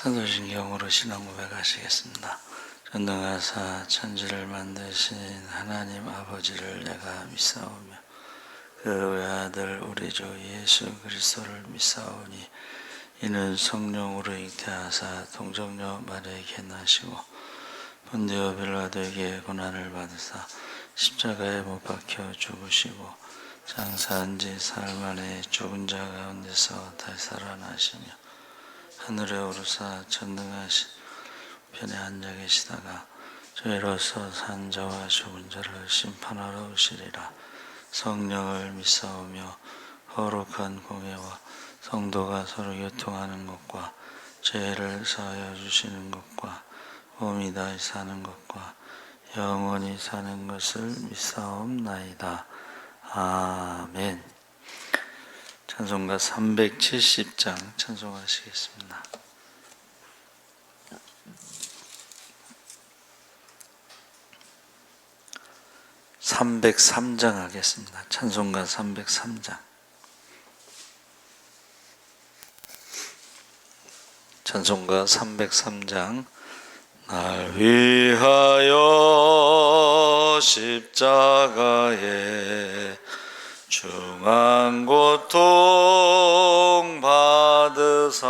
사도신경으로 신앙 고백하시겠습니다. 전능하사 천지를 만드신 하나님 아버지를 내가 믿사오며 그 외아들 우리 주 예수 그리스도를 믿사오니 이는 성령으로 잉태하사 동정녀 마리아에게 나시고 본디오 빌라도에게 고난을 받으사 십자가에 못 박혀 죽으시고 장사한 지 사흘 만에 죽은 자 가운데서 다시 살아나시며 하늘에 오르사 전능하신 편에 앉아 계시다가 저희로서 산 자와 죽은 자를 심판하러 오시리라. 성령을 믿사오며 거룩한 공예와 성도가 서로 교통하는 것과 죄를 사하여 주시는 것과 몸이 다시 사는 것과 영원히 사는 것을 믿사옵나이다. 아멘. 찬송가 370장 찬송하시겠습니다. 303장 하겠습니다. 찬송가 303장. 찬송가 303장. 날 위하여 십자가에 중한 고통 받으사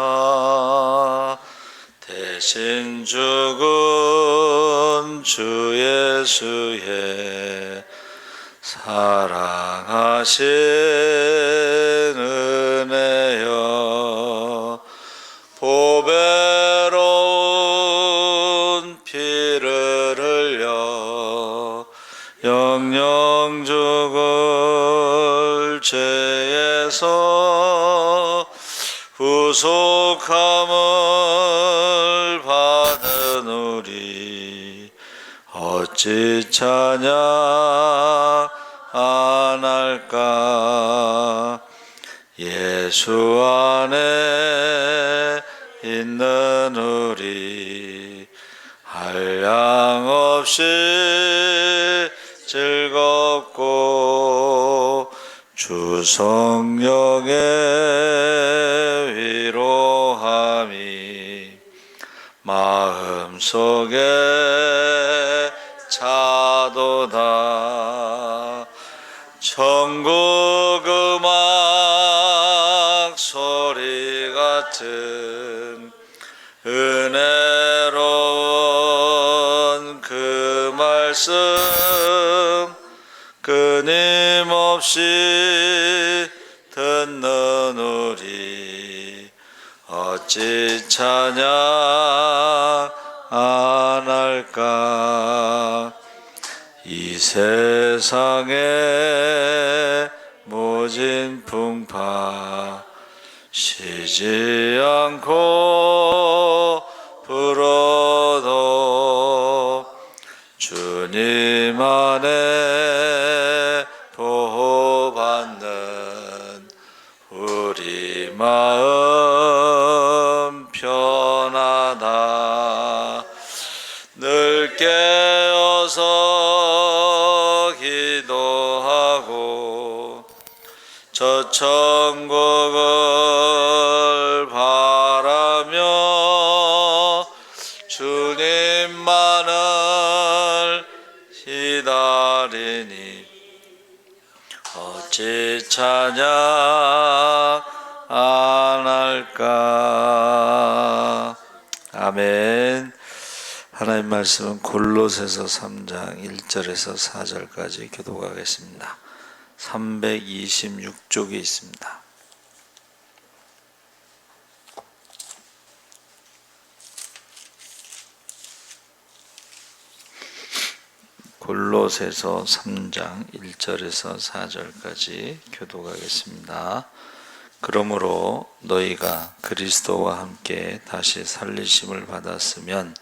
대신 죽은 주 예수의 사랑하신 은혜여 보배로운 피를 흘려 영영 죽을 죄에서 구속함을 받은 우리 어찌 찬양 안 할까. 예수 안에 있는 우리 한량없이 즐겁고 주 성령의 위로함이 마음속에 차도다. 천국 음악 소리 같은 은혜로운 그 말씀 끊임없이 듣는 우리 어찌 찬양 안 할까. 이 세상에 모진 풍파 쉬지 않고 불어도 주님 안에 보호받는 우리 마음 편하다. 늘 깨어서 기도하고 저 천국을 바라며 주님만을 기다리니 어찌 찬양 안 할까. 아멘. 하나님 말씀은 골로새서 3장 1절에서 4절까지 교독하겠습니다. 326쪽에 있습니다. 골로새서 3장 1절에서 4절까지 교독하겠습니다. 그러므로 너희가 그리스도와 함께 다시 살리심을 받았으면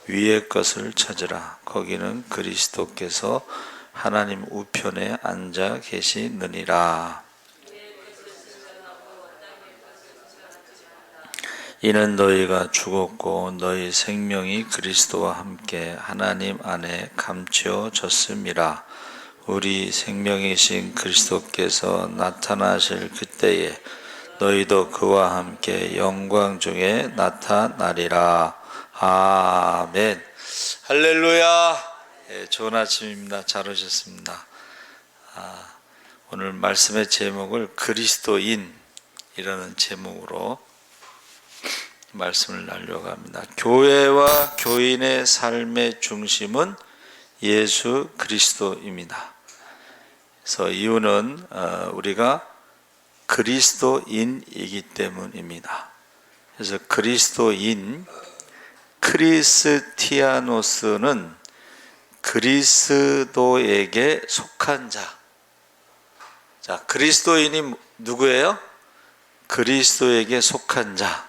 위의 것을 찾으라. 거기는 그리스도께서 하나님 우편에 앉아 계시느니라. 이는 너희가 죽었고 너희 생명이 그리스도와 함께 하나님 안에 감추어졌음이라. 우리 생명이신 그리스도께서 나타나실 그때에 너희도 그와 함께 영광 중에 나타나리라. 아멘. 할렐루야. 예, 좋은 아침입니다. 잘 오셨습니다. 오늘 말씀의 제목을 그리스도인이라는 제목으로 말씀을 나누려고 합니다. 교회와 교인의 삶의 중심은 예수 그리스도입니다. 그래서 이유는 우리가 그리스도인이기 때문입니다. 그래서 그리스도인, 크리스티아노스는 그리스도에게 속한 자. 자, 그리스도인이 누구예요? 그리스도에게 속한 자.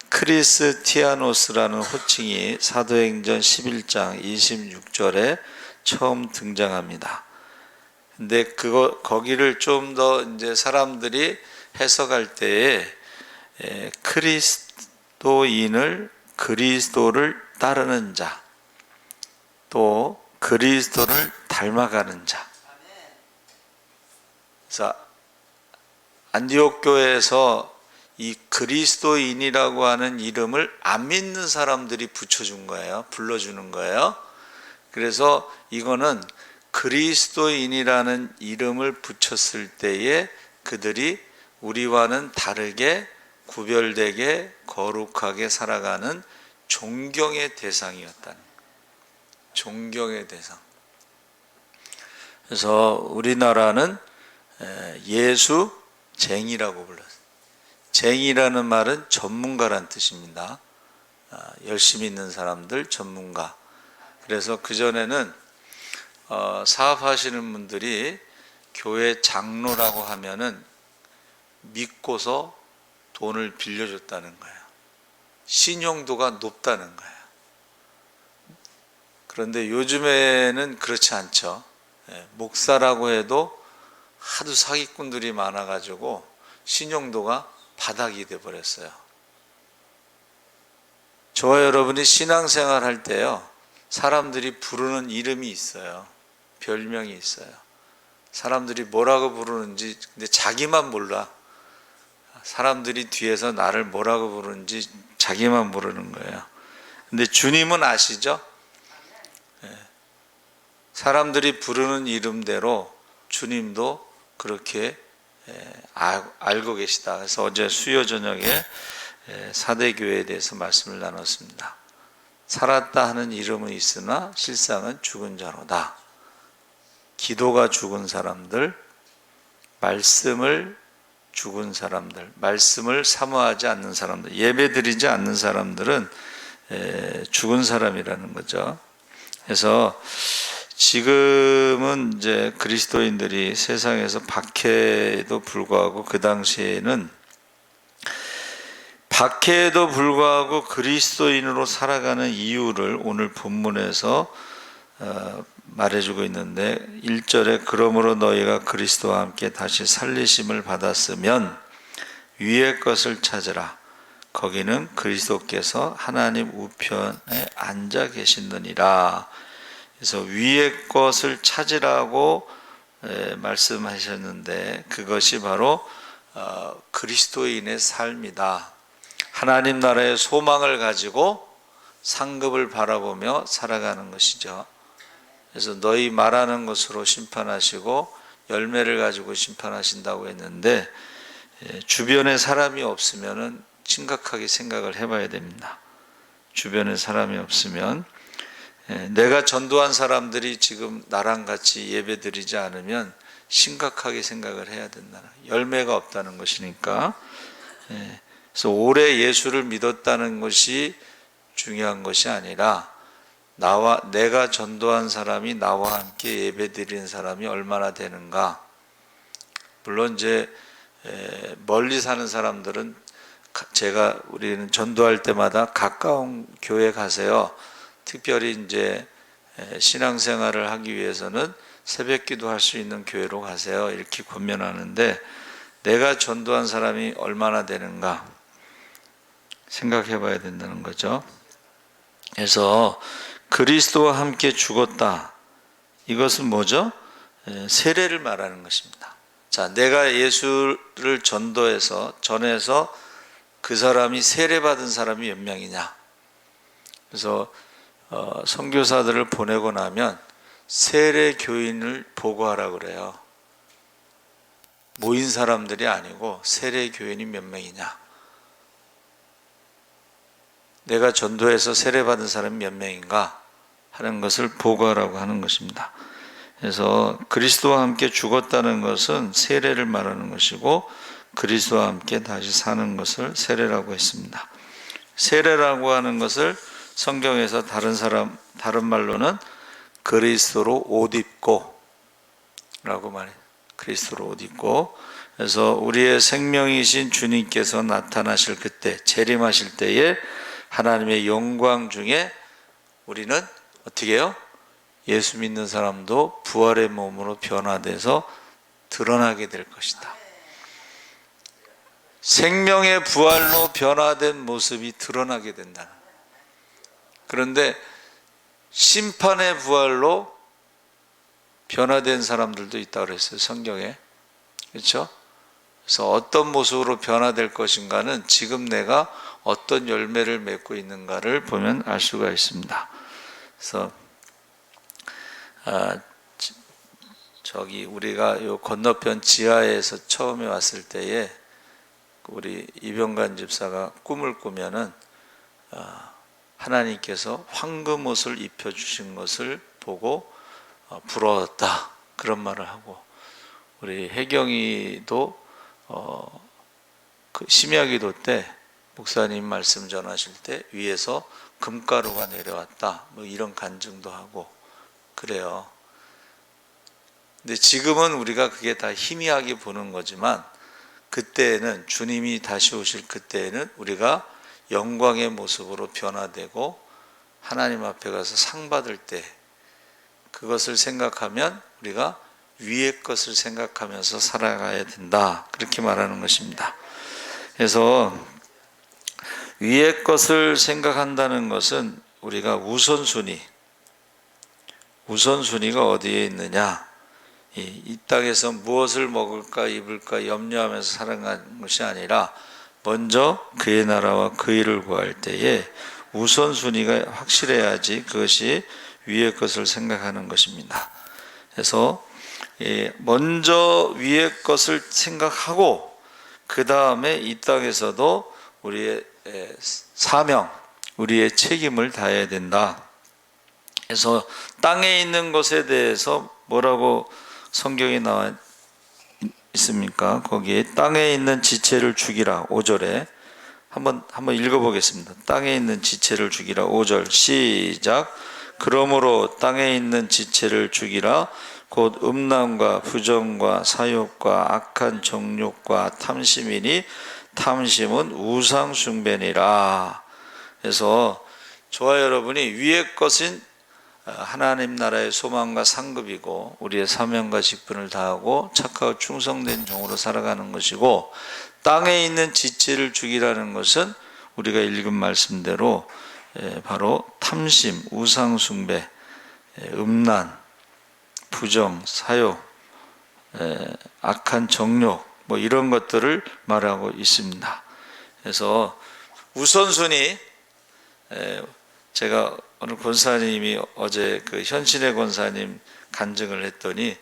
크리스티아노스라는 호칭이 사도행전 11장 26절에 처음 등장합니다. 근데 거기를 좀 더 이제 사람들이 해석할 때에 그리스도를 따르는 자, 또 그리스도를 닮아가는 자. 그래서 안디옥 교회에서 이 그리스도인이라고 하는 이름을 안 믿는 사람들이 붙여준 거예요. 불러주는 거예요. 그래서 이거는 그리스도인이라는 이름을 붙였을 때에 그들이 우리와는 다르게 구별되게 거룩하게 살아가는 존경의 대상이었다는 거예요. 존경의 대상. 그래서 우리나라는 예수쟁이라고 불렀어요. 쟁이라는 말은 전문가란 뜻입니다. 열심히 있는 사람들, 전문가. 그래서 그전에는 사업하시는 분들이 교회 장로라고 하면은 믿고서 돈을 빌려줬다는 거예요. 신용도가 높다는 거예요. 그런데 요즘에는 그렇지 않죠. 목사라고 해도 하도 사기꾼들이 많아가지고 신용도가 바닥이 돼버렸어요. 저와 여러분이 신앙생활 할 때요, 사람들이 부르는 이름이 있어요. 별명이 있어요. 사람들이 뭐라고 부르는지 근데 자기만 몰라. 사람들이 뒤에서 나를 뭐라고 부르는지 자기만 모르는 거예요. 근데 주님은 아시죠? 사람들이 부르는 이름대로 주님도 그렇게 알고 계시다. 그래서 어제 수요 저녁에 사대교회에 대해서 말씀을 나눴습니다. 살았다 하는 이름은 있으나 실상은 죽은 자로다. 기도가 죽은 사람들, 말씀을 죽은 사람들, 말씀을 사모하지 않는 사람들, 예배드리지 않는 사람들은 죽은 사람이라는 거죠. 그래서 지금은 이제 그리스도인들이 세상에서 박해에도 불구하고 그 당시에는 박해에도 불구하고 그리스도인으로 살아가는 이유를 오늘 본문에서 말해주고 있는데 1절에 그러므로 너희가 그리스도와 함께 다시 살리심을 받았으면 위의 것을 찾으라. 거기는 그리스도께서 하나님 우편에 앉아 계시느니라. 그래서 위의 것을 찾으라고 말씀하셨는데 그것이 바로 그리스도인의 삶이다. 하나님 나라의 소망을 가지고 상급을 바라보며 살아가는 것이죠. 그래서 너희 말하는 것으로 심판하시고 열매를 가지고 심판하신다고 했는데 주변에 사람이 없으면은 심각하게 생각을 해봐야 됩니다. 주변에 사람이 없으면 내가 전도한 사람들이 지금 나랑 같이 예배드리지 않으면 심각하게 생각을 해야 된다. 열매가 없다는 것이니까. 그래서 오래 예수를 믿었다는 것이 중요한 것이 아니라 내가 전도한 사람이 나와 함께 예배드리는 사람이 얼마나 되는가. 물론 이제 멀리 사는 사람들은 우리는 전도할 때마다 가까운 교회 가세요. 특별히 이제 신앙생활을 하기 위해서는 새벽기도 할 수 있는 교회로 가세요. 이렇게 권면하는데 내가 전도한 사람이 얼마나 되는가 생각해 봐야 된다는 거죠. 그래서 그리스도와 함께 죽었다. 이것은 뭐죠? 세례를 말하는 것입니다. 자, 내가 예수를 전해서 그 사람이 세례받은 사람이 몇 명이냐. 그래서 선교사들을 보내고 나면 세례 교인을 보고하라 그래요. 모인 사람들이 아니고 세례 교인이 몇 명이냐. 내가 전도해서 세례받은 사람이 몇 명인가 하는 것을 보고하라고 하는 것입니다. 그래서 그리스도와 함께 죽었다는 것은 세례를 말하는 것이고, 그리스도와 함께 다시 사는 것을 세례라고 했습니다. 세례라고 하는 것을 성경에서 다른 말로는 그리스도로 옷 입고 라고 말해요. 그리스도로 옷 입고. 그래서 우리의 생명이신 주님께서 나타나실 그때, 재림하실 때에 하나님의 영광 중에 우리는 어떻게 해요? 예수 믿는 사람도 부활의 몸으로 변화돼서 드러나게 될 것이다. 생명의 부활로 변화된 모습이 드러나게 된다. 그런데 심판의 부활로 변화된 사람들도 있다고 그랬어요, 성경에. 그렇죠? 그래서 어떤 모습으로 변화될 것인가는 지금 내가 어떤 열매를 맺고 있는가를 보면 알 수가 있습니다. 그래서 우리가 요 건너편 지하에서 처음에 왔을 때에 우리 이병관 집사가 꿈을 꾸면은 하나님께서 황금 옷을 입혀주신 것을 보고 부러웠다, 그런 말을 하고, 우리 혜경이도 그 심야기도 때 목사님 말씀 전하실 때 위에서 금가루가 내려왔다, 뭐 이런 간증도 하고 그래요. 근데 지금은 우리가 그게 다 희미하게 보는 거지만, 그때에는, 주님이 다시 오실 그때에는 우리가 영광의 모습으로 변화되고 하나님 앞에 가서 상 받을 때, 그것을 생각하면 우리가 위의 것을 생각하면서 살아가야 된다, 그렇게 말하는 것입니다. 그래서 위의 것을 생각한다는 것은 우리가 우선순위가 어디에 있느냐, 이 땅에서 무엇을 먹을까 입을까 염려하면서 살아가는 것이 아니라, 먼저 그의 나라와 그 일을 구할 때에 우선순위가 확실해야지 그것이 위의 것을 생각하는 것입니다. 그래서 먼저 위의 것을 생각하고, 그 다음에 이 땅에서도 우리의 사명, 우리의 책임을 다해야 된다. 그래서 땅에 있는 것에 대해서 뭐라고 성경에 나와 있습니까? 거기에 땅에 있는 지체를 죽이라, 5절에 한번 읽어보겠습니다. 땅에 있는 지체를 죽이라. 5절 시작. 그러므로 땅에 있는 지체를 죽이라. 곧 음란과 부정과 사욕과 악한 정욕과 탐심이니 탐심은 우상 숭배니라. 그래서 저와 여러분이 위의 것은 하나님 나라의 소망과 상급이고, 우리의 사명과 직분을 다하고 착하고 충성된 종으로 살아가는 것이고, 땅에 있는 지체를 죽이라는 것은 우리가 읽은 말씀대로 바로 탐심, 우상 숭배, 음란, 부정, 사욕, 악한 정욕, 뭐 이런 것들을 말하고 있습니다. 그래서 우선순위, 제가 오늘 권사님이 어제 그 현신의 권사님 간증을 했더니,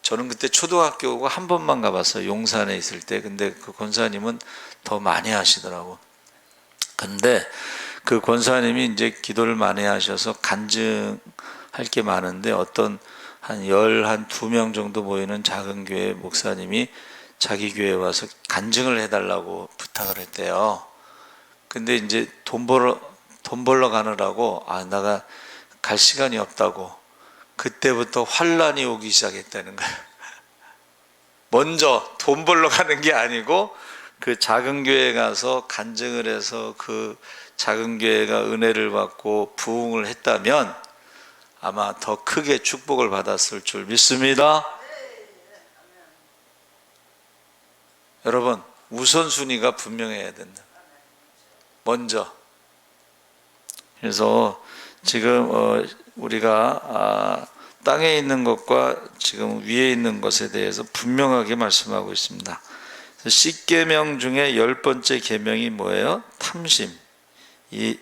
저는 그때 초등학교고 한 번만 가봤어요, 용산에 있을 때. 근데 그 권사님은 더 많이 하시더라고. 근데 그 권사님이 이제 기도를 많이 하셔서 간증할 게 많은데, 어떤 한 2명 정도 모이는 작은 교회 목사님이 자기 교회에 와서 간증을 해달라고 부탁을 했대요. 근데 이제 돈 벌러 가느라고 내가 갈 시간이 없다고, 그때부터 환란이 오기 시작했다는 거예요. 먼저 돈 벌러 가는 게 아니고 그 작은 교회에 가서 간증을 해서 그 작은 교회가 은혜를 받고 부흥을 했다면 아마 더 크게 축복을 받았을 줄 믿습니다. 여러분, 우선순위가 분명해야 된다. 먼저. 그래서 지금 우리가 땅에 있는 것과 지금 위에 있는 것에 대해서 분명하게 말씀하고 있습니다. 10계명 중에 10번째 계명이 뭐예요? 탐심.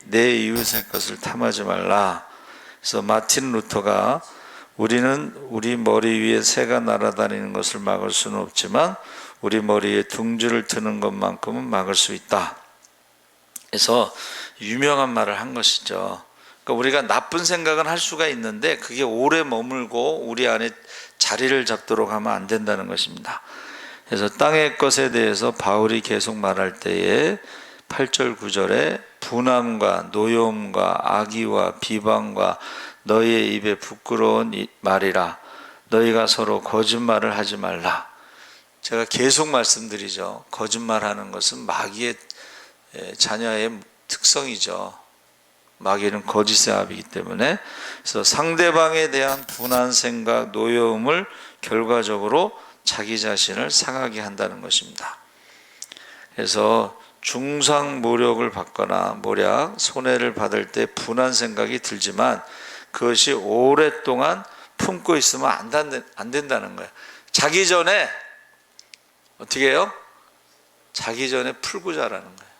내 이웃의 것을 탐하지 말라. 그래서 마틴 루터가 우리는 우리 머리 위에 새가 날아다니는 것을 막을 수는 없지만 우리 머리에 둥지를 트는 것만큼은 막을 수 있다. 그래서 유명한 말을 한 것이죠. 그러니까 우리가 나쁜 생각은 할 수가 있는데 그게 오래 머물고 우리 안에 자리를 잡도록 하면 안 된다는 것입니다. 그래서 땅의 것에 대해서 바울이 계속 말할 때에 8절 9절에 분함과 노여움과 악의와 비방과 너희의 입에 부끄러운 말이라. 너희가 서로 거짓말을 하지 말라. 제가 계속 말씀드리죠. 거짓말하는 것은 마귀의 자녀의 특성이죠. 마귀는 거짓의 압이기 때문에. 그래서 상대방에 대한 분한 생각, 노여움을 결과적으로 자기 자신을 상하게 한다는 것입니다. 그래서 중상모략을 받거나 모략, 손해를 받을 때 분한 생각이 들지만 그것이 오랫동안 품고 있으면 안 된다는 거예요. 자기 전에 어떻게 해요? 자기 전에 풀고 자라는 거예요.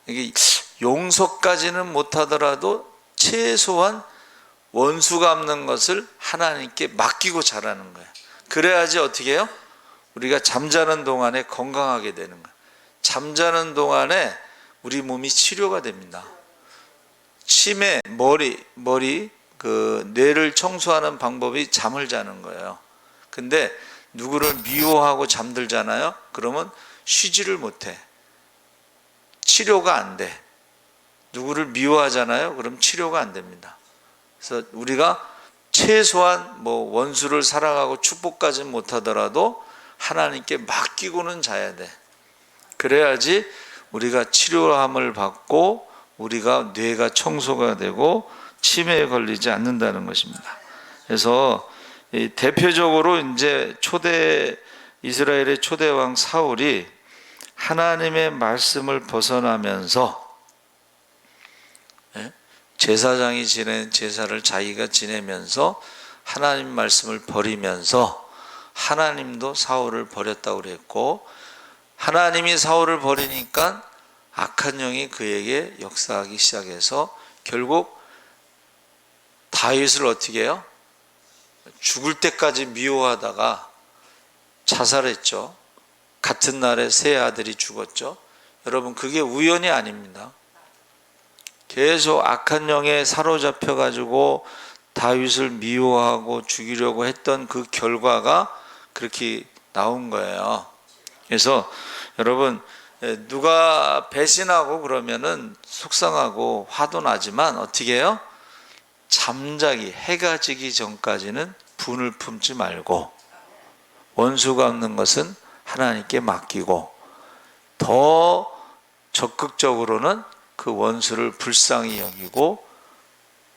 이게 용서까지는 못하더라도 최소한 원수 갚는 것을 하나님께 맡기고 자라는 거예요. 그래야지 어떻게 해요? 우리가 잠자는 동안에 건강하게 되는 거예요. 잠자는 동안에 우리 몸이 치료가 됩니다. 치매, 머리 그 뇌를 청소하는 방법이 잠을 자는 거예요. 근데 누구를 미워하고 잠들잖아요. 그러면 쉬지를 못해. 치료가 안 돼. 누구를 미워하잖아요. 그럼 치료가 안 됩니다. 그래서 우리가 최소한 원수를 사랑하고 축복까지는 못하더라도 하나님께 맡기고는 자야 돼. 그래야지 우리가 치료함을 받고 우리가 뇌가 청소가 되고 치매에 걸리지 않는다는 것입니다. 그래서 대표적으로 이제 이스라엘의 초대 왕 사울이 하나님의 말씀을 벗어나면서 제사장이 지낸 제사를 자기가 지내면서 하나님 말씀을 버리면서 하나님도 사울을 버렸다고 그랬고, 하나님이 사울을 버리니까 악한 영이 그에게 역사하기 시작해서 결국 다윗을 어떻게 해요? 죽을 때까지 미워하다가 자살했죠. 같은 날에 세 아들이 죽었죠. 여러분, 그게 우연이 아닙니다. 계속 악한 영에 사로잡혀 가지고 다윗을 미워하고 죽이려고 했던 그 결과가 그렇게 나온 거예요. 그래서 여러분, 누가 배신하고 그러면은 속상하고 화도 나지만 어떻게 해요? 잠자기, 해가 지기 전까지는 분을 품지 말고 원수 갚는 것은 하나님께 맡기고 더 적극적으로는 그 원수를 불쌍히 여기고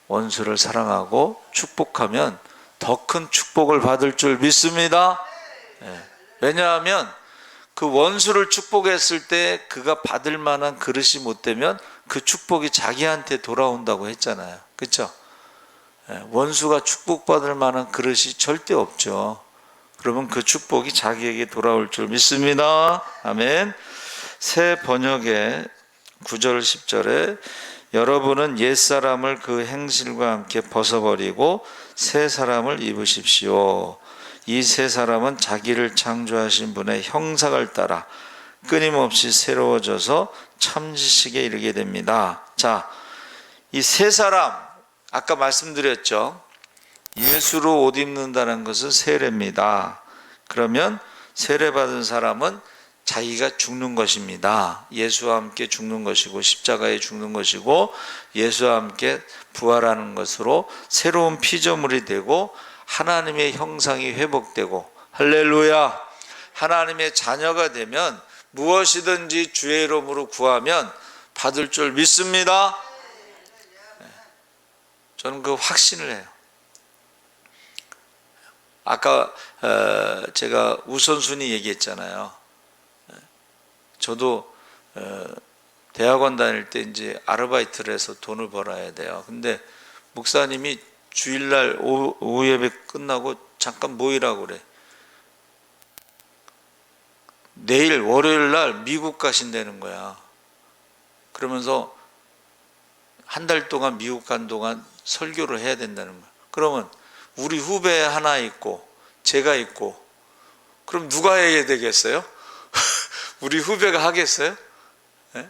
원수를 사랑하고 축복하면 더 큰 축복을 받을 줄 믿습니다. 왜냐하면 그 원수를 축복했을 때 그가 받을 만한 그릇이 못 되면 그 축복이 자기한테 돌아온다고 했잖아요. 그렇죠? 원수가 축복받을 만한 그릇이 절대 없죠. 그러면 그 축복이 자기에게 돌아올 줄 믿습니다. 아멘. 새 번역의 9절 10절에 여러분은 옛사람을 그 행실과 함께 벗어버리고 새 사람을 입으십시오. 이 새 사람은 자기를 창조하신 분의 형상을 따라 끊임없이 새로워져서 참 지식에 이르게 됩니다. 자, 이 새 사람, 아까 말씀드렸죠. 예수로 옷 입는다는 것은 세례입니다. 그러면 세례받은 사람은 자기가 죽는 것입니다. 예수와 함께 죽는 것이고 십자가에 죽는 것이고 예수와 함께 부활하는 것으로 새로운 피조물이 되고 하나님의 형상이 회복되고, 할렐루야, 하나님의 자녀가 되면 무엇이든지 주의 이름으로 구하면 받을 줄 믿습니다. 저는 그 확신을 해요. 아까 제가 우선순위 얘기했잖아요. 저도 대학원 다닐 때 이제 아르바이트를 해서 돈을 벌어야 돼요. 근데 목사님이 주일날 오후 예배 끝나고 잠깐 모이라고 그래. 내일 월요일날 미국 가신다는 거야. 그러면서 한 달 동안 미국 간 동안 설교를 해야 된다는 거야. 그러면 우리 후배 하나 있고 제가 있고 그럼 누가 해야 되겠어요? 우리 후배가 하겠어요? 네?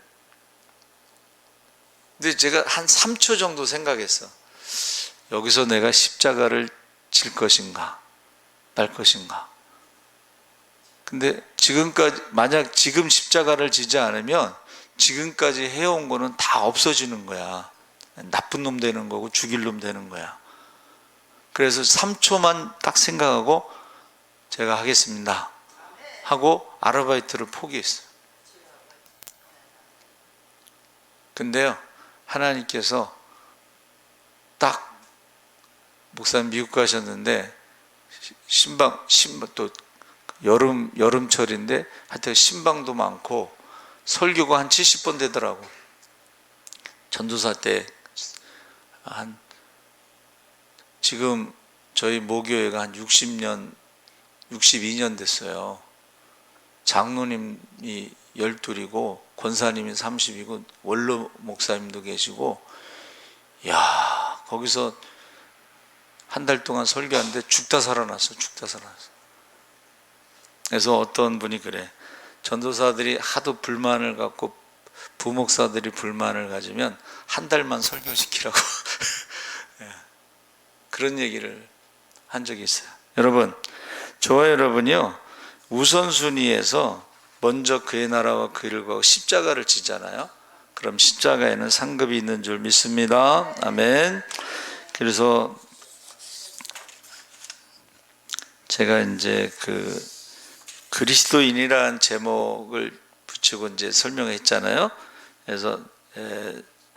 근데 제가 한 3초 정도 생각했어. 여기서 내가 십자가를 질 것인가 말 것인가. 근데 지금까지 만약 지금 십자가를 지지 않으면 지금까지 해온 거는 다 없어지는 거야. 나쁜 놈 되는 거고 죽일 놈 되는 거야. 그래서 3초만 딱 생각하고 제가 하겠습니다 하고 아르바이트를 포기했어요. 근데요, 하나님께서 딱 목사님 미국 가셨는데 신방 또 여름철인데 하여튼 신방도 많고 설교가 한 70번 되더라고. 전도사 때 지금 저희 모교회가 한 62년 됐어요. 장로님이 12이고 권사님이 30이고 원로 목사님도 계시고, 야 거기서 한 달 동안 설교하는데 죽다 살아났어. 그래서 어떤 분이 그래. 전도사들이 하도 불만을 갖고 부목사들이 불만을 가지면 한 달만 설교시키라고 그런 얘기를 한 적이 있어요. 여러분, 저와 여러분이요, 우선순위에서 먼저 그의 나라와 그 일을 구하고 십자가를 지잖아요. 그럼 십자가에는 상급이 있는 줄 믿습니다. 아멘. 그래서 제가 이제 그리스도인이라는 제목을 붙이고 이제 설명했잖아요. 그래서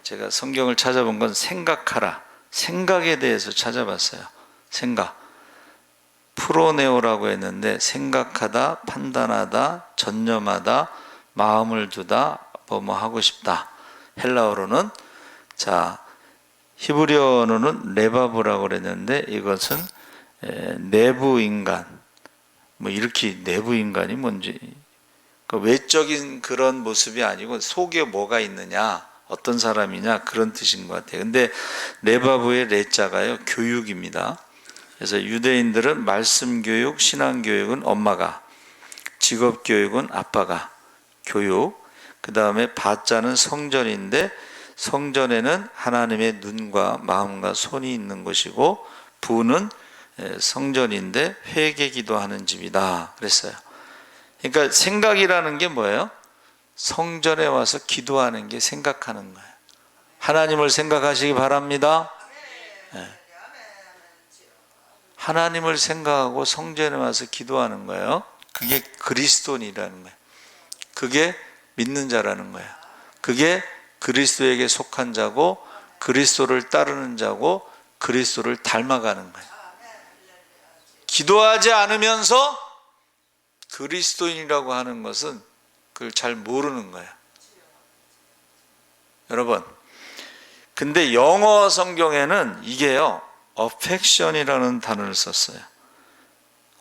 제가 성경을 찾아본 건 생각하라, 생각에 대해서 찾아봤어요. 생각, 프로네오라고 했는데 생각하다, 판단하다, 전념하다, 마음을 두다, 뭐뭐 하고 싶다. 헬라어로는 히브리어로는 레바브라고 그랬는데 이것은 내부 인간, 뭐 이렇게 내부 인간이 뭔지, 외적인 그런 모습이 아니고 속에 뭐가 있느냐, 어떤 사람이냐 그런 뜻인 것 같아요. 근데 레바브의 레자가요 교육입니다. 그래서 유대인들은 말씀 교육, 신앙 교육은 엄마가, 직업 교육은 아빠가 교육, 그 다음에 바자는 성전인데 성전에는 하나님의 눈과 마음과 손이 있는 곳이고, 부는 성전인데 회개 기도하는 집이다 그랬어요. 그러니까 생각이라는 게 뭐예요? 성전에 와서 기도하는 게 생각하는 거예요. 하나님을 생각하시기 바랍니다. 네. 하나님을 생각하고 성전에 와서 기도하는 거예요. 그게 그리스도인이라는 거예요. 그게 믿는 자라는 거예요. 그게 그리스도에게 속한 자고 그리스도를 따르는 자고 그리스도를 닮아가는 거예요. 기도하지 않으면서 그리스도인이라고 하는 것은 그걸 잘 모르는 거예요. 여러분, 근데 영어 성경에는 이게요, affection이라는 단어를 썼어요.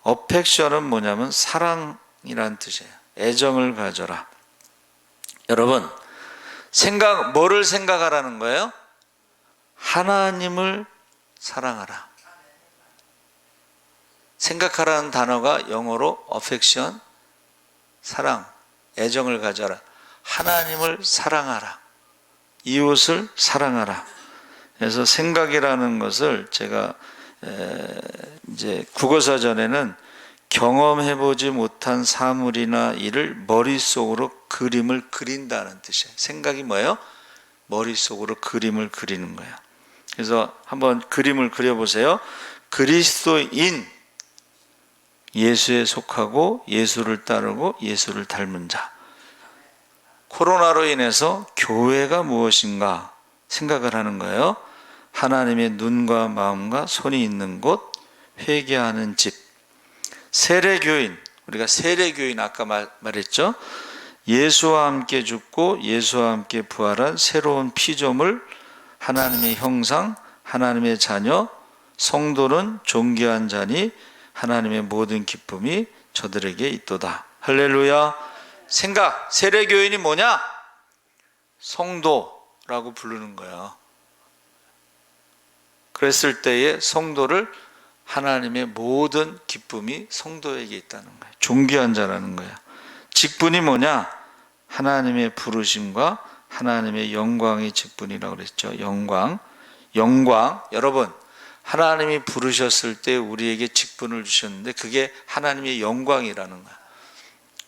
affection은 뭐냐면 사랑이라는 뜻이에요. 애정을 가져라. 여러분, 뭐를 생각하라는 거예요? 하나님을 사랑하라. 생각하라는 단어가 영어로 affection, 사랑, 애정을 가져라. 하나님을 사랑하라. 이웃을 사랑하라. 그래서 생각이라는 것을 제가 이제 국어사전에는 경험해보지 못한 사물이나 일을 머릿속으로 그림을 그린다는 뜻이에요. 생각이 뭐예요? 머릿속으로 그림을 그리는 거예요. 그래서 한번 그림을 그려보세요. 그리스도인, 예수에 속하고 예수를 따르고 예수를 닮은 자. 코로나로 인해서 교회가 무엇인가 생각을 하는 거예요. 하나님의 눈과 마음과 손이 있는 곳, 회개하는 집. 세례교인, 우리가 세례교인 아까 말했죠. 예수와 함께 죽고 예수와 함께 부활한 새로운 피조물, 하나님의 형상, 하나님의 자녀, 성도는 존귀한 자니 하나님의 모든 기쁨이 저들에게 있도다. 할렐루야. 생각, 세례교인이 뭐냐? 성도라고 부르는 거야. 그랬을 때에 성도를 하나님의 모든 기쁨이 성도에게 있다는 거야. 존귀한 자라는 거야. 직분이 뭐냐? 하나님의 부르심과 하나님의 영광의 직분이라고 그랬죠. 영광. 여러분, 하나님이 부르셨을 때 우리에게 직분을 주셨는데 그게 하나님의 영광이라는 거야.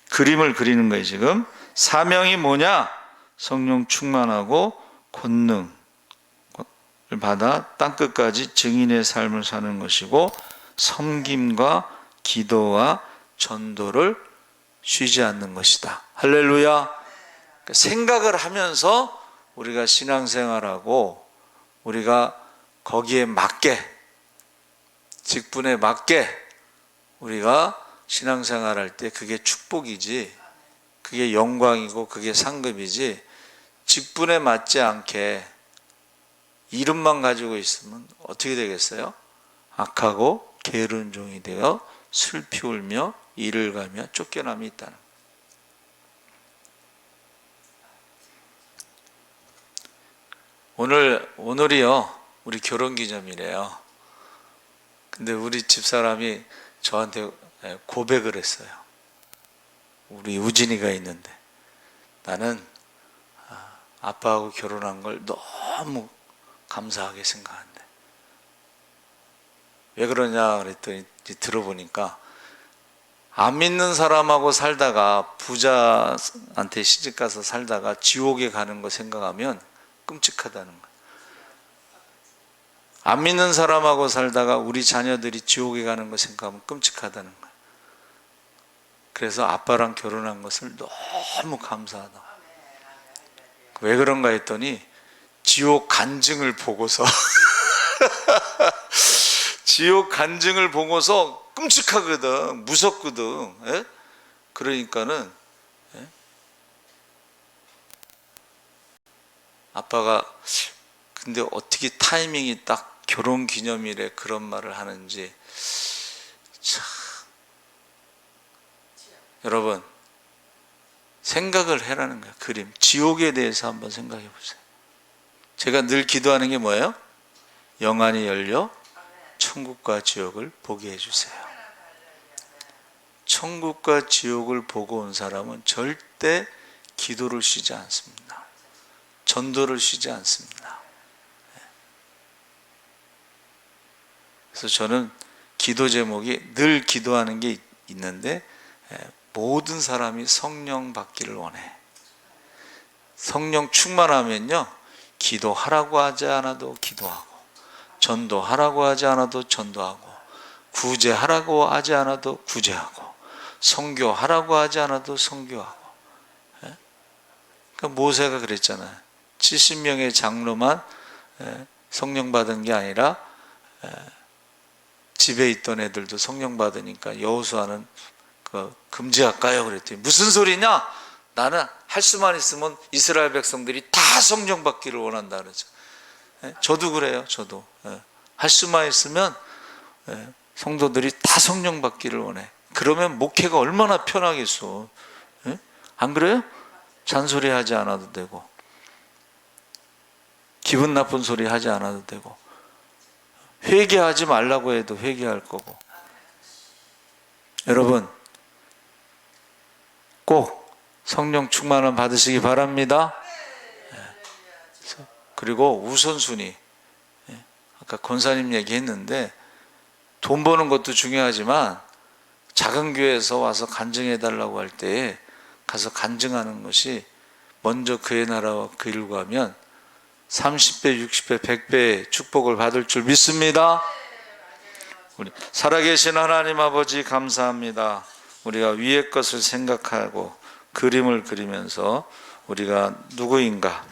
그림을 그리는 거예요, 지금. 사명이 뭐냐? 성령 충만하고 권능을 받아 땅끝까지 증인의 삶을 사는 것이고, 섬김과 기도와 전도를 쉬지 않는 것이다. 할렐루야. 생각을 하면서 우리가 신앙생활하고 우리가 거기에 맞게, 직분에 맞게 우리가 신앙생활할 때 그게 축복이지, 그게 영광이고 그게 상급이지, 직분에 맞지 않게 이름만 가지고 있으면 어떻게 되겠어요? 악하고 게으른 종이 되어 슬피 울며 이를 가며 쫓겨남이 있다는 거예요. 오늘이요 우리 결혼기념이래요. 근데 우리 집사람이 저한테 고백을 했어요. 우리 우진이가 있는데 나는 아빠하고 결혼한 걸 너무 감사하게 생각한대. 왜 그러냐 그랬더니 들어보니까 안 믿는 사람하고 살다가 부자한테 시집가서 살다가 지옥에 가는 거 생각하면 끔찍하다는 거예요. 안 믿는 사람하고 살다가 우리 자녀들이 지옥에 가는 거 생각하면 끔찍하다는 거예요. 그래서 아빠랑 결혼한 것을 너무 감사하다. 왜 그런가 했더니 지옥 간증을 보고서 지옥 간증을 보고서 끔찍하거든, 무섭거든. 예? 그러니까는 아빠가 근데 어떻게 타이밍이 딱 결혼 기념일에 그런 말을 하는지 참. 여러분 생각을 해라는 거야. 그림, 지옥에 대해서 한번 생각해 보세요. 제가 늘 기도하는 게 뭐예요? 영안이 열려 천국과 지옥을 보게 해주세요. 천국과 지옥을 보고 온 사람은 절대 기도를 쉬지 않습니다. 전도를 쉬지 않습니다. 그래서 저는 기도 제목이 늘 기도하는 게 있는데, 모든 사람이 성령 받기를 원해. 성령 충만하면요, 기도하라고 하지 않아도 기도하고, 전도하라고 하지 않아도 전도하고, 구제하라고 하지 않아도 구제하고, 선교하라고 하지 않아도 선교하고. 그러니까 모세가 그랬잖아요. 70명의 장로만 성령 받은 게 아니라 집에 있던 애들도 성령 받으니까 여호수아는 금지할까요? 그랬더니 무슨 소리냐? 나는 할 수만 있으면 이스라엘 백성들이 다 성령 받기를 원한다 그러죠. 저도 그래요. 저도 할 수만 있으면 성도들이 다 성령 받기를 원해. 그러면 목회가 얼마나 편하겠어. 안 그래요? 잔소리 하지 않아도 되고, 기분 나쁜 소리 하지 않아도 되고, 회개하지 말라고 해도 회개할 거고. 여러분 꼭 성령 충만을 받으시기 바랍니다. 그리고 우선순위, 아까 권사님 얘기했는데 돈 버는 것도 중요하지만 작은 교회에서 와서 간증해 달라고 할 때 가서 간증하는 것이 먼저 그의 나라와 그 일과 하면 30배, 60배, 100배의 축복을 받을 줄 믿습니다. 우리 살아계신 하나님 아버지 감사합니다. 우리가 위의 것을 생각하고 그림을 그리면서 우리가 누구인가,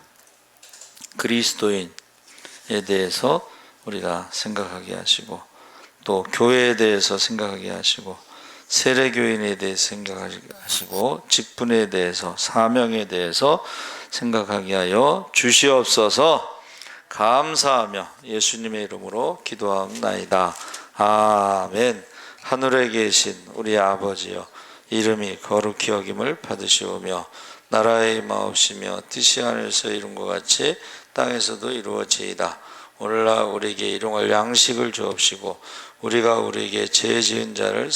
그리스도인에 대해서 우리가 생각하게 하시고, 또 교회에 대해서 생각하게 하시고, 세례교인에 대해서 생각하게 하시고, 직분에 대해서, 사명에 대해서 생각하게 하여 주시옵소서. 감사하며 예수님의 이름으로 기도하옵나이다. 아멘. 하늘에 계신 우리 아버지여, 이름이 거룩히 여김을 받으시오며 나라의 임하옵시며 뜻이 하늘에서 이룬 것 같이 땅에서도 이루어지이다. 오늘날 우리에게 일용할 양식을 주옵시고 우리가 우리에게 죄 지은 자를